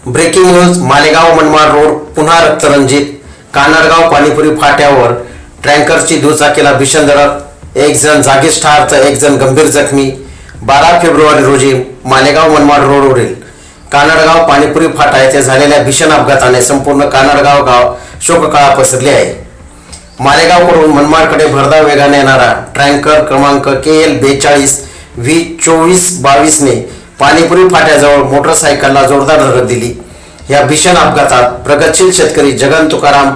Breaking news. Malegaon Manmad road पुन्हा रक्तरंजित. कानडगाव पाणीपुरी फाट्यावर ट्रँकरची दुचाकीला भीषण धडक. एक जण जागीच ठार तर एक जण गंभीर जखमी. 12 फेब्रुवारी रोजी मालेगाव मनमाड रोडवरील कानडगाव पाणीपुरी फाटा येथे झालेल्या भीषण अपघाताने संपूर्ण कानडगाव गाव शोककळा पसरली आहे. मालेगावकडून मनमाडकडे भरधाव वेगाने येणारा ट्रँकर क्रमांक KL 42 V2422 ने पाणीपुरी फाट्याजवळ मोटरसायकलला जोरदार धडक दिली. या भीषण अपघातात प्रगतशील शेतकरी जगन तुकाराम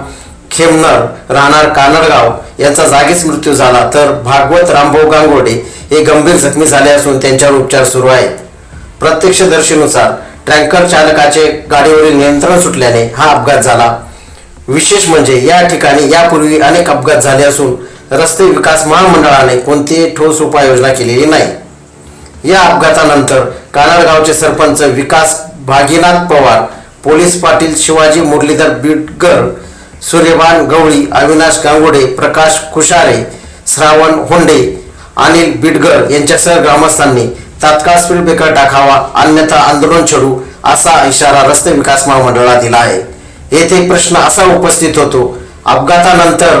खेमनर राहणार कानडगाव यांचा जागीच मृत्यू झाला, तर भागवत रामभाऊ गांगोडे हे गंभीर जखमी झाले असून त्यांच्यावर उपचार सुरू आहेत. प्रत्यक्षदर्शीनुसार ट्रँकर चालकाचे गाडीवरील नियंत्रण सुटल्याने हा अपघात झाला. विशेष म्हणजे या ठिकाणी यापूर्वी अनेक अपघात झाले असून रस्ते विकास महामंडळाने कोणतीही ठोस उपाययोजना केलेली नाही. या अपघातानंतर कानडगावचे सरपंच विकास भागीनाथ पवार, पोलीस पाटील शिवाजी मुरलीधर बिडकर, सूर्यभान गवळी, अविनाश गांगोडे, प्रकाश खुशारे, श्रावण होंडे, अनिल बिडगर यांच्यासह ग्रामस्थांनी तात्काळ स्पीड ब्रेकर टाकावा अन्यथा आंदोलन छेडू असा इशारा रस्ते विकास महामंडळाला दिला आहे. येथे प्रश्न असा उपस्थित होतो, अपघातानंतर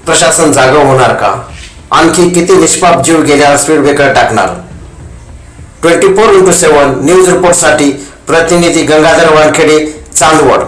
प्रशासन जागा होणार का? आणखी किती निष्पाप जीव गेल्यावर स्पीड ब्रेकर टाकणार? 24x7 न्यूज रिपोर्टसाठी प्रतिनिधी गंगाधर वानखेडे, चांदवड.